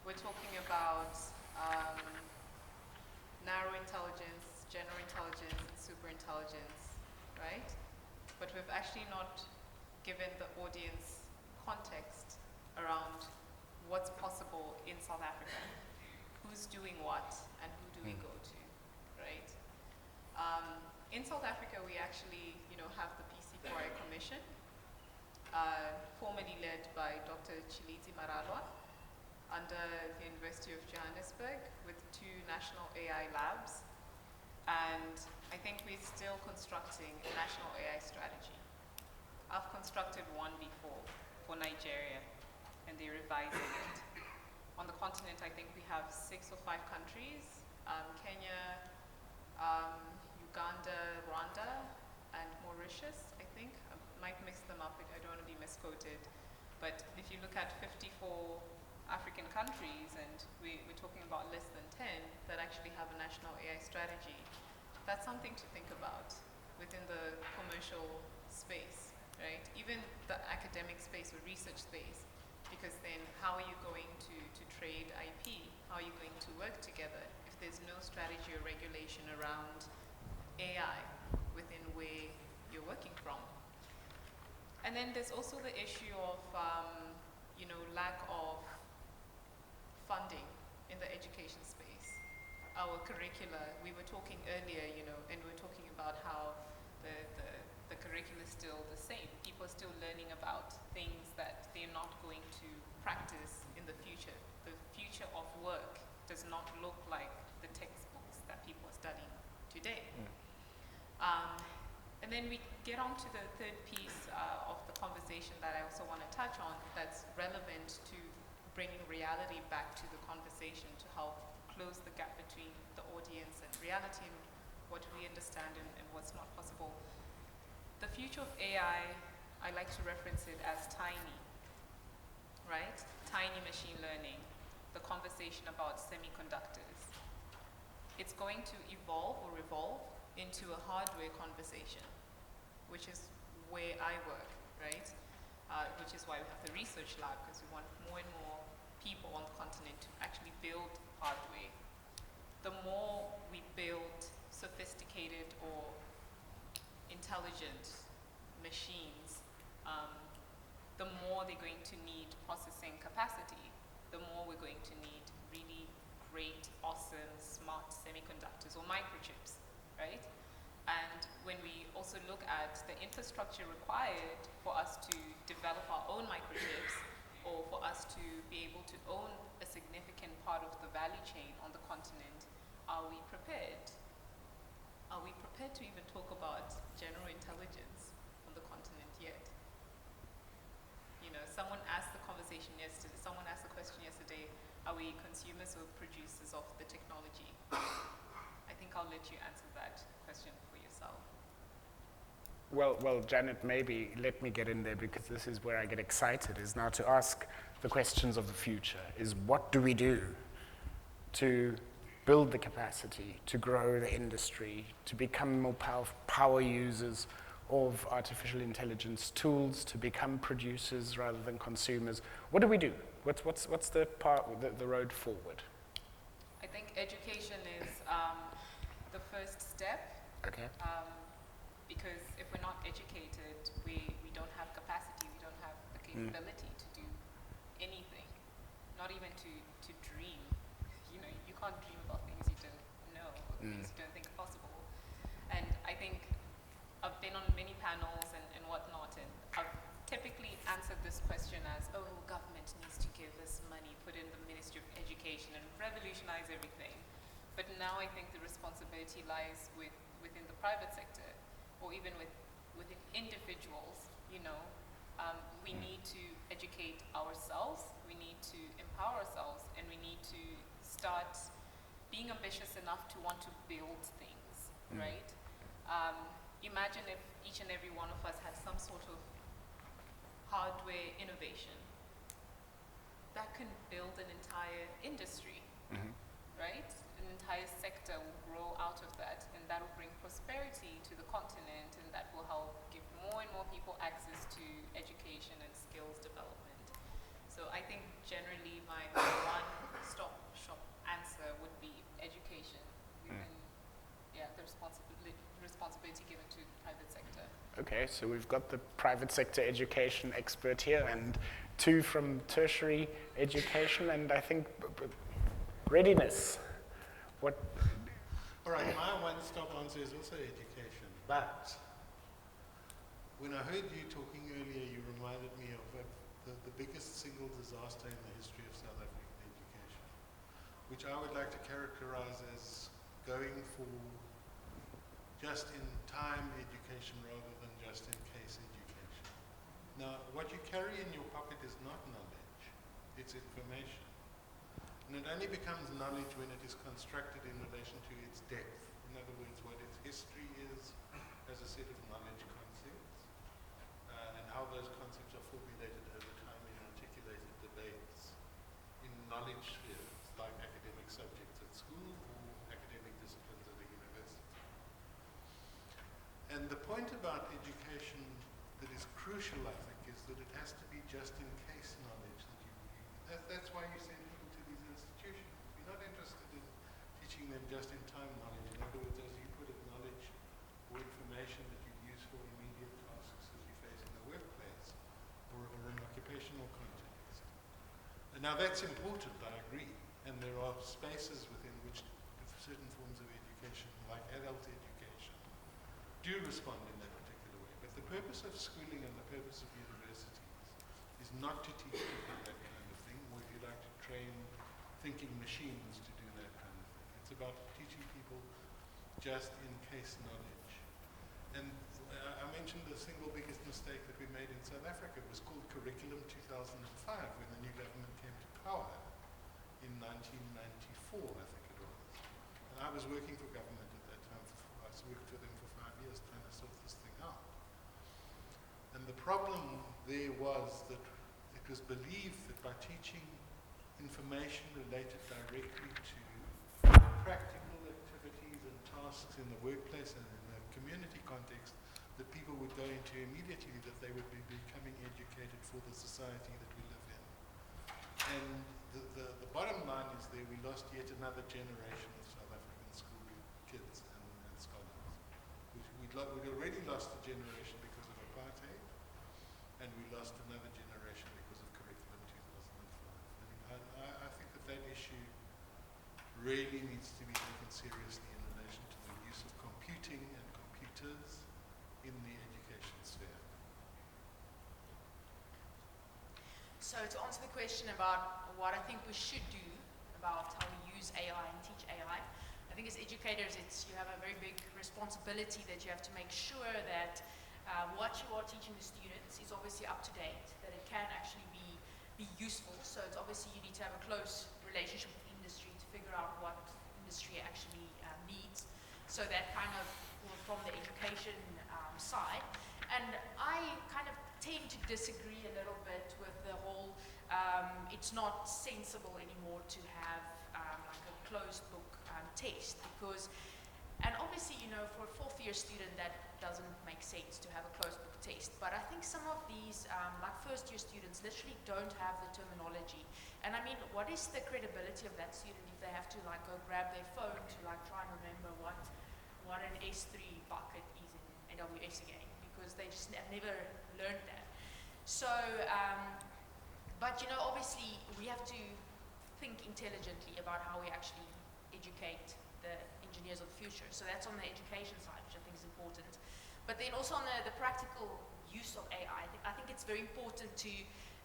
We're talking about narrow intelligence, general intelligence, and super intelligence, right? But we've actually not given the audience context around what's possible in South Africa. Who's doing what, and who do we go to, right? In South Africa, we actually, have the PC4I Commission, formerly led by Dr. Chiliti Maralwa, under the University of Johannesburg, with 2 national AI labs. And I think we're still constructing a national AI strategy. I've constructed one before for Nigeria, and they're revising it. On the continent, I think we have 6 or 5 countries, Kenya, Uganda, Rwanda, and Mauritius, I think. I might mix them up, I don't want to be misquoted. But if you look at 54 African countries, and we're talking about less than 10 that actually have a national AI strategy, that's something to think about within the commercial space, right? Even the academic space or research space, because then how are you going to trade IP? How are you going to work together if there's no strategy or regulation around AI within where you're working from? And then there's also the issue of, lack of funding in the education space. Our curricula, we were talking earlier, and we were talking about how the curricula is still the same. People are still learning about things that they're not going to practice in the future. The future of work does not look like the textbooks that people are studying today. And then we get on to the third piece of the conversation that I also want to touch on that's relevant to bringing reality back to the conversation to help close the gap between the audience and reality and what we understand and what's not possible. The future of AI, I like to reference it as tiny, right? Tiny machine learning, the conversation about semiconductors. It's going to evolve or revolve into a hardware conversation, which is where I work, right? Which is why we have the research lab, because we want more and more people on the continent to actually build hardware. The more we build sophisticated or intelligent machines, the more they're going to need processing capacity, the more we're going to need really great, awesome, smart semiconductors or microchips, right? And when we also look at the infrastructure required for us to develop our own microchips, or for us to be able to own a significant part of the value chain on the continent, are we prepared? Are we prepared to even talk about general intelligence on the continent yet? Someone asked the question yesterday, are we consumers or producers of the technology? I think I'll let you answer that question for yourself. Well, Janet, maybe let me get in there, because this is where I get excited, is now to ask the questions of the future, is what do we do to build the capacity, to grow the industry, to become more power users of artificial intelligence tools, to become producers rather than consumers? What do we do? What's the road forward? I think education is the first step. Okay. Because if we're not educated, we don't have capacity, we don't have the capability to do anything, not even to dream. You know, you can't dream about things you don't know, or things you don't think are possible. And I think I've been on many panels and whatnot, and I've typically answered this question as, oh, government needs to give us money, put in the Ministry of Education and revolutionize everything. But now I think the responsibility lies within the private sector, or even within individuals. You know, we need to educate ourselves, we need to empower ourselves, and we need to start being ambitious enough to want to build things, right? Imagine if each and every one of us had some sort of hardware innovation that can build an entire industry, right? An entire sector will grow out of that, and that will bring prosperity to the continent, and that will help give more and more people access to education and skills development. So I think generally my one-stop shop answer would be education. The responsibility given to the private sector. Okay, so we've got the private sector education expert here, and two from tertiary education, and I think readiness. What? All right, my one-stop answer is also education. But when I heard you talking earlier, you reminded me of the biggest single disaster in the history of South African education, which I would like to characterize as going for just-in-time education rather than just-in-case education. Now, what you carry in your pocket is not knowledge, it's information. And it only becomes knowledge when it is constructed in relation to its depth. In other words, what its history is as a set of knowledge concepts, and how those concepts are formulated over time in articulated debates in knowledge spheres, like academic subjects at school or academic disciplines at a university. And the point about education that is crucial, I think, is that it has to be just-in-case knowledge that you use. That's why you send people to these institutions. You're not interested in teaching them just-in-time knowledge. In other words, as you put it, knowledge or information that you use for immediate tasks that you face in the workplace or an occupational context. And now that's important, I agree. And there are spaces within which certain forms of education, like adult education, do respond in that particular way. But the purpose of schooling and the purpose of universities is not to teach people that kind of thing, or if you like to train thinking machines to do that kind of thing. It's about teaching people just-in-case knowledge. And I mentioned the single biggest mistake that we made in South Africa. It was called Curriculum 2005 when the new government came to power in 1994, I think it was. And I was working for government at that time. I worked for them for 5 years trying to sort this thing out. And the problem there was that it was believed that by teaching information related directly to practical activities and tasks in the workplace and in the community context, that people would go into immediately, that they would be becoming educated for the society that we live in. And the bottom line is there we lost yet another generation of South African school kids and scholars. We'd already lost a generation because of apartheid, and we lost another generation because of Curriculum 2005. And I think that issue really needs to be taken seriously in relation to the use of computing and computers in the education sphere. So to answer the question about what I think we should do about how we use AI and teach AI, I think as educators, you have a very big responsibility that you have to make sure that what you are teaching the students is obviously up to date, that it can actually be useful. So it's obviously you need to have a close relationship with industry to figure out what industry actually needs. So that kind of, from the education side. And I kind of tend to disagree a little bit with the whole, it's not sensible anymore to have like a closed book test, because, and obviously, you know, for a fourth year student that doesn't make sense to have a closed book test, but I think some of these like first year students literally don't have the terminology. And I mean, what is the credibility of that student if they have to like go grab their phone to like try and remember what an S3 bucket is in AWS again, because they just never learned that. So, but you know, obviously we have to think intelligently about how we actually educate the engineers of the future. So that's on the education side, which I think is important. But then also on the practical use of AI, I think it's very important to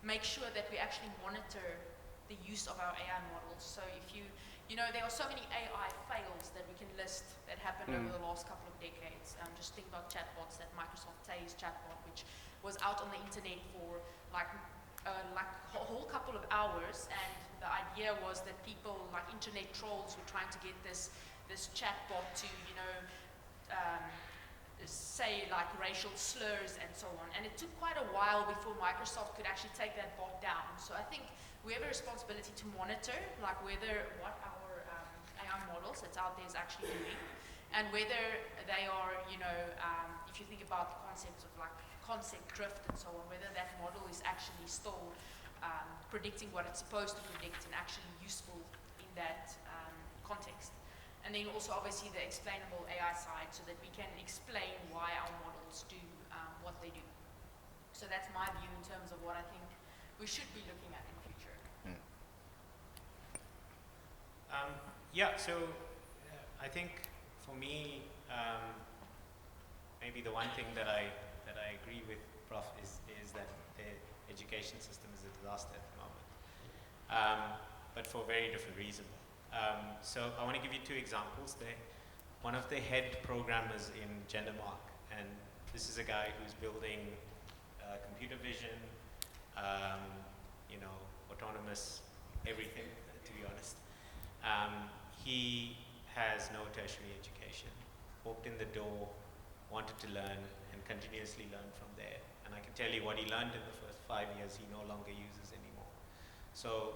make sure that we actually monitor the use of our AI models. So if you know, there are so many AI fails that we can list that happened over the last couple of decades. Just think about chatbots, that Microsoft SAIIE chatbot, which was out on the internet for like a whole couple of hours, and the idea was that people, like internet trolls, were trying to get this chatbot to, you know, say like racial slurs and so on. And it took quite a while before Microsoft could actually take that bot down. So I think we have a responsibility to monitor like what our AI models that's out there is actually doing, and whether they are, you know, if you think about the concepts of like concept drift and so on, whether that model is actually still predicting what it's supposed to predict and actually useful in that context. And then also obviously the explainable AI side, so that we can explain why our models do what they do. So that's my view in terms of what I think we should be looking at in the future. Yeah, so I think for me, maybe the one thing that I agree with Prof is that the education system is a disaster at the moment, but for a very different reason. So I want to give you two examples. One of the head programmers in GenderMark, and this is a guy who's building computer vision, you know, autonomous everything, to be honest. He has no tertiary education, walked in the door, wanted to learn, and continuously learned from there. And I can tell you what he learned in the first 5 years, he no longer uses anymore. So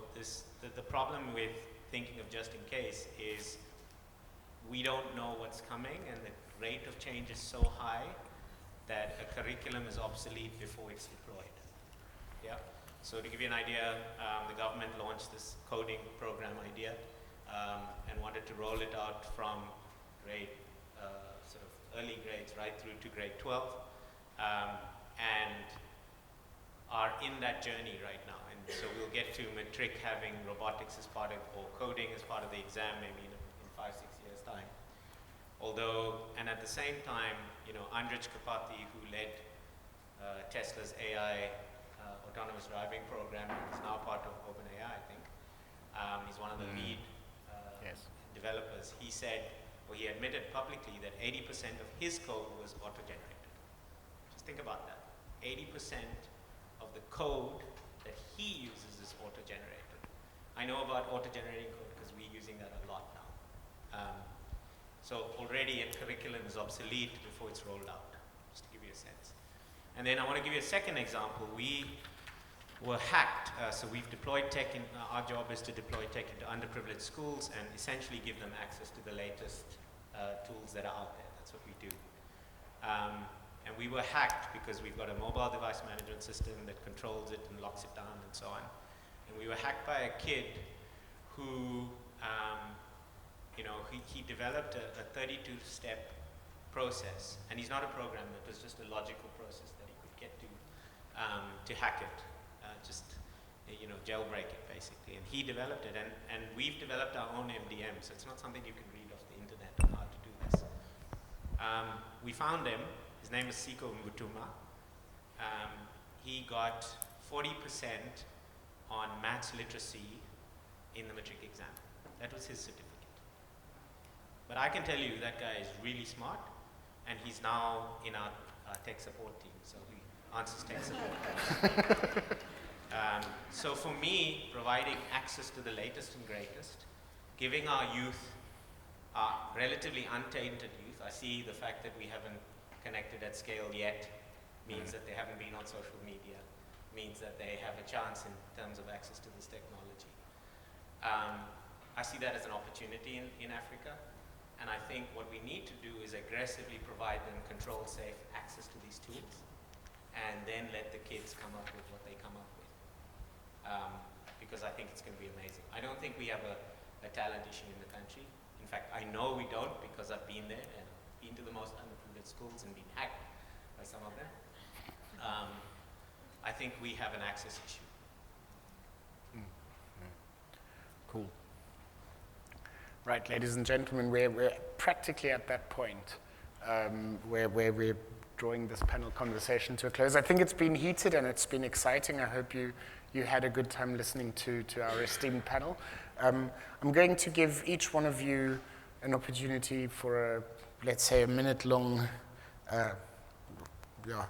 the problem with thinking of just in case is we don't know what's coming, and the rate of change is so high that a curriculum is obsolete before it's deployed. Yeah. So to give you an idea, the government launched this coding program idea and wanted to roll it out from grade, sort of early grades right through to grade 12, and are in that journey right now. And so we'll get to matric having robotics as part of, or coding as part of the exam maybe in 5-6 years time. Although, and at the same time, you know, Andrej Karpathy, who led Tesla's AI autonomous driving program, is now part of OpenAI, I think. He's one of the lead developers. He said, or he admitted publicly, that 80% of his code was auto-generated. Just think about that. 80% of the code that he uses is auto-generated. I know about auto-generating code because we're using that a lot now. So already a curriculum is obsolete before it's rolled out, just to give you a sense. And then I want to give you a second example. We were hacked, so we've deployed tech, our job is to deploy tech into underprivileged schools and essentially give them access to the latest tools that are out there. That's what we do. And we were hacked because we've got a mobile device management system that controls it and locks it down and so on. And we were hacked by a kid who, you know, he developed a 32-step process. And he's not a programmer, it was just a logical process that he could get to hack it. Just, you know, jailbreak it basically. And he developed it, and we've developed our own MDM, so it's not something you can read off the internet on how to do this. We found him. His name is Siko Mbutuma. He got 40% on maths literacy in the matric exam. That was his certificate. But I can tell you that guy is really smart, and he's now in our tech support team, so he answers tech support. So for me, providing access to the latest and greatest, giving our youth, our relatively untainted youth, I see the fact that we haven't connected at scale yet means that they haven't been on social media, means that they have a chance in terms of access to this technology. I see that as an opportunity in Africa, and I think what we need to do is aggressively provide them controlled, safe access to these tools, and then let the kids come up with what they come up with. Because I think it's going to be amazing. I don't think we have a talent issue in the country. In fact, I know we don't, because I've been there and been to the most underprivileged schools and been hacked by some of them. I think we have an access issue. Cool. Right, ladies and gentlemen, we're practically at that point where we're drawing this panel conversation to a close. I think it's been heated and it's been exciting. I hope you had a good time listening to our esteemed panel. I'm going to give each one of you an opportunity for let's say a minute-long,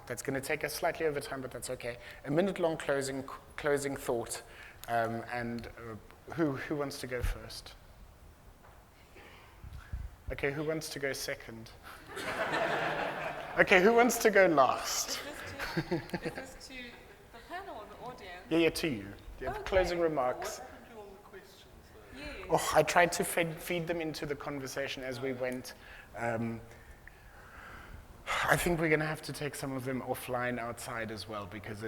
that's going to take us slightly over time, but that's okay. A minute-long closing thought, and who wants to go first? Okay, who wants to go second? Okay, who wants to go last? Is this to the panel or the audience? Yeah, to you. Do you have closing remarks? What happened to all the questions, though? Yes. Oh, I tried to feed them into the conversation as we went. I think we're going to have to take some of them offline outside as well, because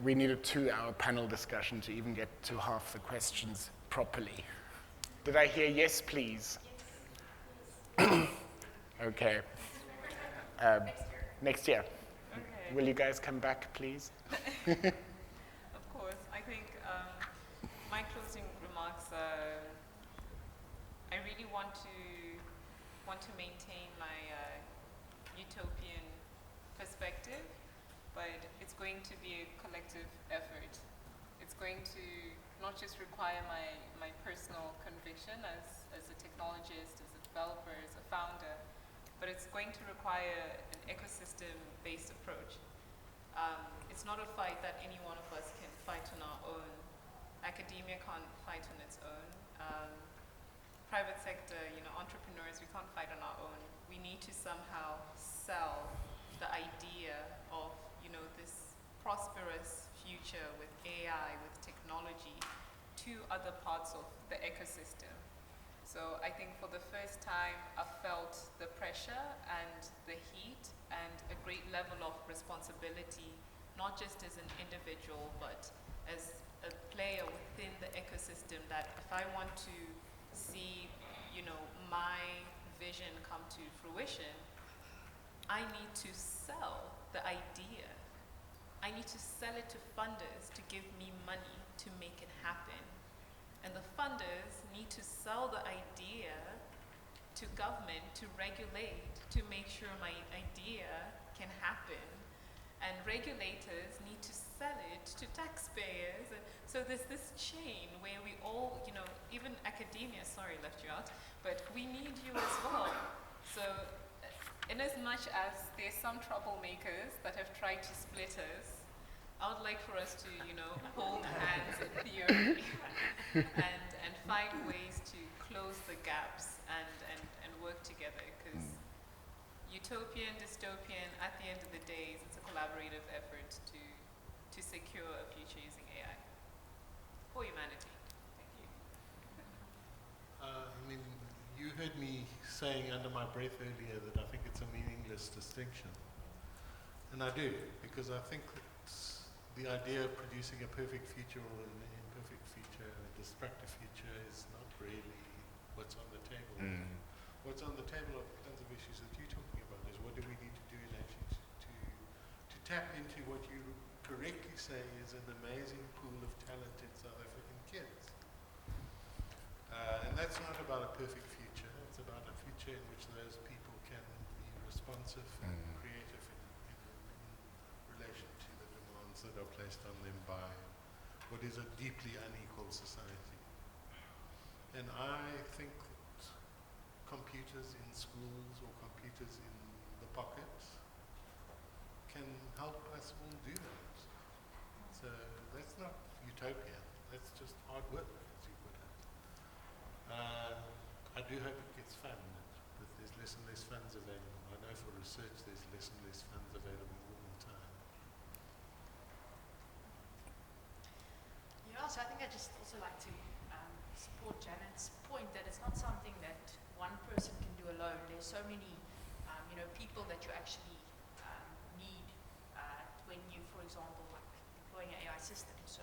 we need a 2-hour panel discussion to even get to half the questions properly. Did I hear yes, please? Yes. Okay. Next year. Okay. Will you guys come back, please? Of course. I think my closing remarks are, I really want to maintain my utopian perspective, but it's going to be a collective effort. It's going to not just require my personal conviction as a technologist, as a developer, as a founder, but it's going to require an ecosystem-based approach. It's not a fight that any one of us can fight on our own. Academia can't fight on its own. Private sector, entrepreneurs, we can't fight on our own. We need to somehow sell the idea of, this prosperous future with AI, with technology, to other parts of the ecosystem. So I think for the first time, I've felt the pressure and the heat and a great level of responsibility, not just as an individual, but as a player within the ecosystem, that if I want to see, my vision come to fruition, I need to sell the idea. I need to sell it to funders to give me money to make it happen. And the funders need to sell the idea to government, to regulate, to make sure my idea can happen. And regulators need to sell it to taxpayers. And so there's this chain where we all, even academia, sorry, left you out, but we need you as well. So in as much as there's some troublemakers that have tried to split us, I would like for us to, hold hands in theory and find ways to close the gaps and work together, because utopian, dystopian, at the end of the day, it's a collaborative effort to secure a future using AI for humanity. Thank you. You heard me saying under my breath earlier that I think it's a meaningless distinction. And I do, because I think that the idea of producing a perfect future or an imperfect future, a destructive future, is not really what's on the table. What's on the table are the kinds of issues that you're talking about, is what do we need to do in actually to tap into what you correctly say is an amazing pool of talented South African kids. And that's not about a perfect future. It's about a future in which those people can be responsive and creative in relation to the demands that are placed on them by what is a deeply unequal society. And I think that computers in schools or computers in the pockets can help us all do that. So that's not utopia. That's just hard work, as you put it. I do hope it gets funded, but there's less and less funds available. I know for research there's less and less funds available all the time. Yeah, so I think I'd just also like to support Janet's point that it's not something that one person can do alone. There's so many, people that you actually need when you, for example, like deploying an AI system. So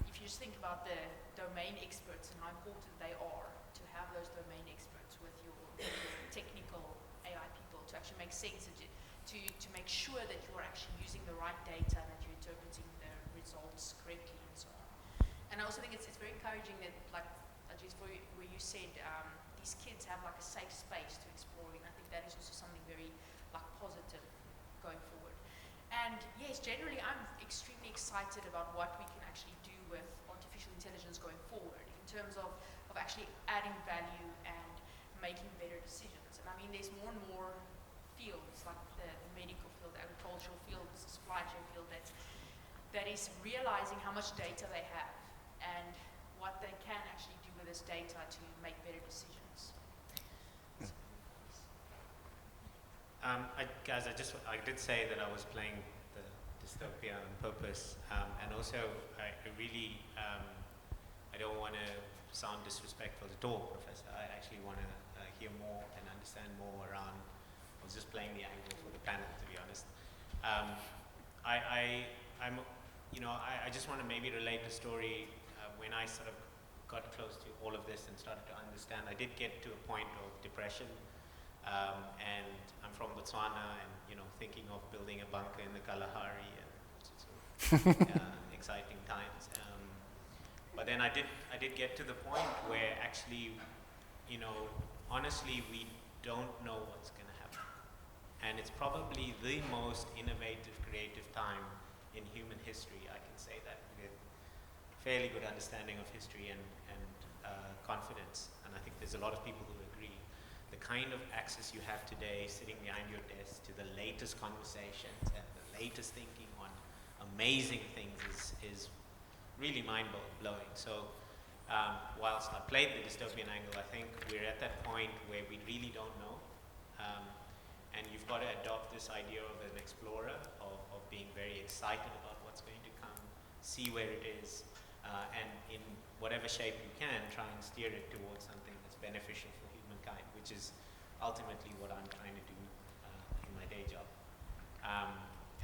if you just think about the domain experts and how important they are to have those domain experts with your technical AI people to actually make sense of it, to make sure that you're actually using the right data and that you're interpreting the results correctly and so on. And I also think it's very encouraging that, like Ajit, where you said these kids have like a safe space to explore, and I think that is also something very like positive going forward. And yes, generally I'm extremely excited about what we can actually do with artificial intelligence going forward in terms of actually adding value and making better decisions. And I mean, there's more and more fields like the medical field, the agricultural field, the supply chain field that is realizing how much data they have and what they can actually do with this data to make better decisions. Guys, I did say that I was playing the dystopia on purpose, and also I really, I don't want to sound disrespectful at all, Professor. I actually want to hear more and understand more around. I was just playing the angle for the panel, to be honest. I just want to maybe relate the story when I sort of got close to all of this and started to understand. I did get to a point of depression. And I'm from Botswana, and thinking of building a bunker in the Kalahari, and exciting times. But then I did get to the point where actually, honestly, we don't know what's going to happen, and it's probably the most innovative, creative time in human history. I can say that with fairly good understanding of history and confidence, and I think there's a lot of people who agree. The kind of access you have today sitting behind your desk to the latest conversations and the latest thinking on amazing things is really mind-blowing. So whilst I played the dystopian angle, I think we're at that point where we really don't know. And you've got to adopt this idea of an explorer, of being very excited about what's going to come, see where it is, and in whatever shape you can, try and steer it towards something that's beneficial for humankind, which is ultimately what I'm trying to do in my day job.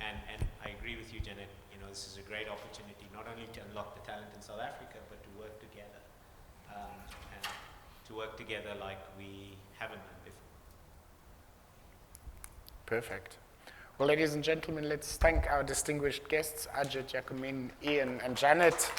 And I agree with you, Janet. This is a great opportunity not only to unlock the talent in South Africa, but to work together, and to work together like we haven't done before. Perfect. Well, ladies and gentlemen, let's thank our distinguished guests, Ajit, Jacomine, Ian, and Janet.